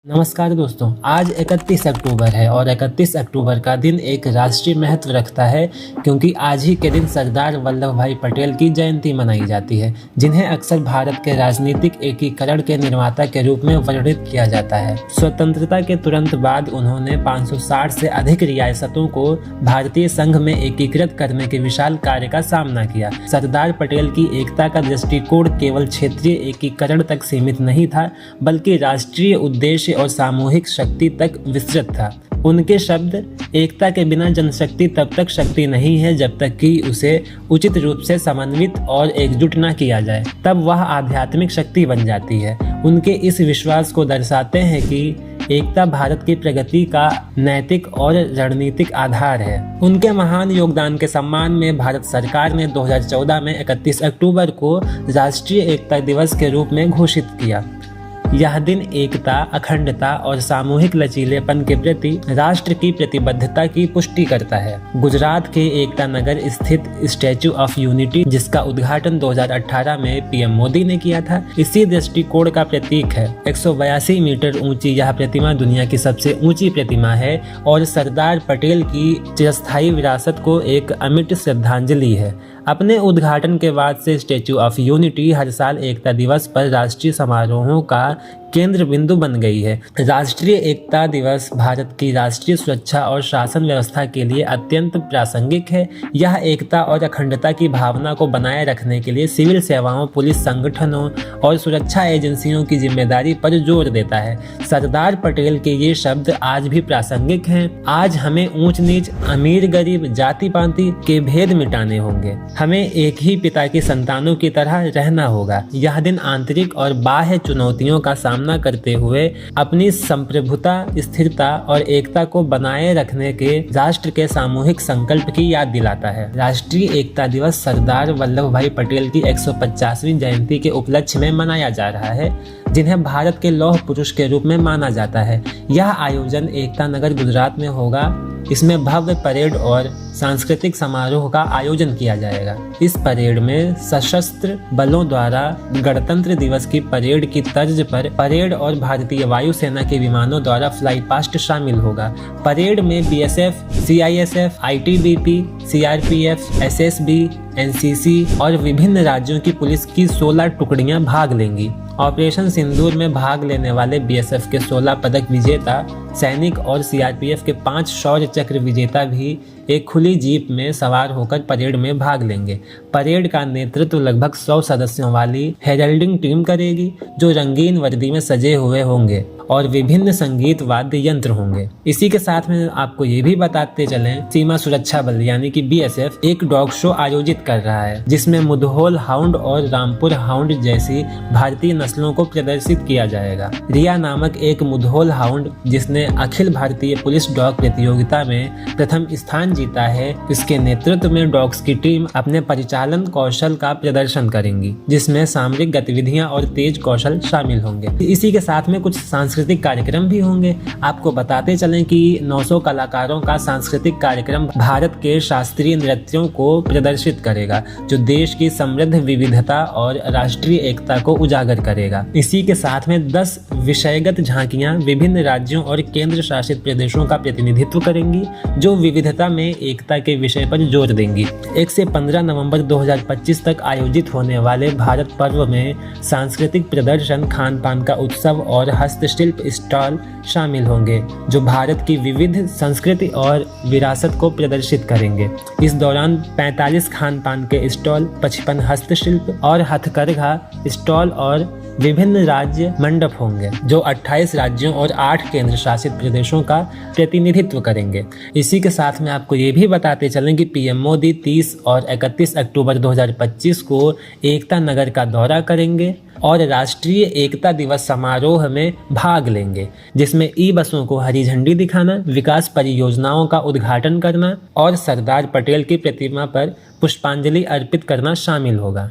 नमस्कार दोस्तों, आज 31 अक्टूबर है और 31 अक्टूबर का दिन एक राष्ट्रीय महत्व रखता है क्योंकि आज ही के दिन सरदार वल्लभ भाई पटेल की जयंती मनाई जाती है, जिन्हें अक्सर भारत के राजनीतिक एकीकरण के निर्माता के रूप में वर्णित किया जाता है। स्वतंत्रता के तुरंत बाद उन्होंने 560 से अधिक रियासतों को भारतीय संघ में एकीकृत करने के विशाल कार्य का सामना किया। सरदार पटेल की एकता का दृष्टिकोण केवल क्षेत्रीय एकीकरण तक सीमित नहीं था, बल्कि राष्ट्रीय उद्देश्य और सामूहिक शक्ति तक विस्तृत था। उनके शब्द, एकता के बिना जनशक्ति तब तक शक्ति नहीं है जब तक कि उसे उचित रूप से समन्वित और एकजुट न किया जाए, तब वह आध्यात्मिक शक्ति बन जाती है। उनके इस विश्वास को दर्शाते हैं कि एकता भारत की प्रगति का नैतिक और रणनीतिक आधार है। उनके महान योगदान के सम्मान में भारत सरकार ने 2014 में 31 अक्टूबर को राष्ट्रीय एकता दिवस के रूप में घोषित किया। यह दिन एकता, अखंडता और सामूहिक लचीलेपन के प्रति राष्ट्र की प्रतिबद्धता की पुष्टि करता है। गुजरात के एकता नगर स्थित स्टैच्यू ऑफ यूनिटी, जिसका उद्घाटन 2018 में पीएम मोदी ने किया था, इसी दृष्टिकोण का प्रतीक है। 182 मीटर ऊंची यह प्रतिमा दुनिया की सबसे ऊंची प्रतिमा है और सरदार पटेल की चिरस्थायी विरासत को एक अमिट श्रद्धांजलि है। अपने उद्घाटन के बाद से स्टैच्यू ऑफ यूनिटी हर साल एकता दिवस पर राष्ट्रीय समारोहों का केंद्र बिंदु बन गई है। राष्ट्रीय एकता दिवस भारत की राष्ट्रीय सुरक्षा और शासन व्यवस्था के लिए अत्यंत प्रासंगिक है। यह एकता और अखंडता की भावना को बनाए रखने के लिए सिविल सेवाओं, पुलिस संगठनों और सुरक्षा एजेंसियों की जिम्मेदारी पर जोर देता है। सरदार पटेल के ये शब्द आज भी प्रासंगिक हैं। आज हमें ऊंच नीच, अमीर गरीब, जाति पाति के भेद मिटाने होंगे। हमें एक ही पिता की संतानों की तरह रहना होगा। यह दिन आंतरिक और बाह्य चुनौतियों का सामना करते हुए अपनी संप्रभुता, स्थिरता और एकता को बनाए रखने के राष्ट्र के सामूहिक संकल्प की याद दिलाता है। राष्ट्रीय एकता दिवस सरदार वल्लभ भाई पटेल की 150वीं जयंती के उपलक्ष्य में मनाया जा रहा है, जिन्हें भारत के लौह पुरुष के रूप में माना जाता है। यह आयोजन एकता नगर गुजरात में होगा। इसमें भव्य परेड और सांस्कृतिक समारोह का आयोजन किया जाएगा। इस परेड में सशस्त्र बलों द्वारा गणतंत्र दिवस की परेड की तर्ज पर परेड और भारतीय वायुसेना के विमानों द्वारा फ्लाई पास्ट शामिल होगा। परेड में BSF, CISF, ITBP, CRPF, SSB, NCC और विभिन्न राज्यों की पुलिस की 16 टुकड़ियां भाग लेंगी। ऑपरेशन सिंदूर में भाग लेने वाले बीएसएफ के 16 पदक विजेता सैनिक और सीआरपीएफ के 5 शौर्य चक्र विजेता भी एक खुली जीप में सवार होकर परेड में भाग लेंगे। परेड का नेतृत्व लगभग 100 सदस्यों वाली हेरल्डिंग टीम करेगी, जो रंगीन वर्दी में सजे हुए होंगे और विभिन्न संगीत वाद्य यंत्र होंगे। इसी के साथ में आपको ये भी बताते चलें, सीमा सुरक्षा बल यानी कि बीएसएफ एक डॉग शो आयोजित कर रहा है, जिसमें मुधोल हाउंड और रामपुर हाउंड जैसी भारतीय नस्लों को प्रदर्शित किया जाएगा। रिया नामक एक मुधोल हाउंड, जिसने अखिल भारतीय पुलिस डॉग प्रतियोगिता में प्रथम स्थान जीता है, इसके नेतृत्व में डॉग्स की टीम अपने परिचालन कौशल का प्रदर्शन करेंगी, जिसमें सामरिक गतिविधियां और तेज कौशल शामिल होंगे। इसी के साथ में कुछ सांस्कृतिक कार्यक्रम भी होंगे। आपको बताते चलें कि 900 कलाकारों का सांस्कृतिक कार्यक्रम भारत के शास्त्रीय नृत्यों को प्रदर्शित करेगा, जो देश की समृद्ध विविधता और राष्ट्रीय एकता को उजागर करेगा। इसी के साथ में 10 विषयगत झांकियां विभिन्न राज्यों और केंद्र शासित प्रदेशों का प्रतिनिधित्व करेंगी, जो विविधता में एकता के विषय पर जोर देंगी। 1 से 15 नवंबर 2025 तक आयोजित होने वाले भारत पर्व में सांस्कृतिक प्रदर्शन, खान पान का उत्सव और हस्तशिल्प स्टॉल शामिल होंगे, जो भारत की विविध संस्कृति और विरासत को प्रदर्शित करेंगे। इस दौरान 45 खान पान के स्टॉल, 55 हस्तशिल्प और हथकरघा स्टॉल और विभिन्न राज्य मंडप होंगे, जो 28 राज्यों और 8 केंद्र शासित प्रदेशों का प्रतिनिधित्व करेंगे। इसी के साथ में आपको ये भी बताते चलें कि पीएम मोदी 30 और 31 अक्टूबर 2025 को एकता नगर का दौरा करेंगे और राष्ट्रीय एकता दिवस समारोह में भाग लेंगे, जिसमें ई बसों को हरी झंडी दिखाना, विकास परियोजनाओं का उद्घाटन करना और सरदार पटेल की प्रतिमा पर पुष्पांजलि अर्पित करना शामिल होगा।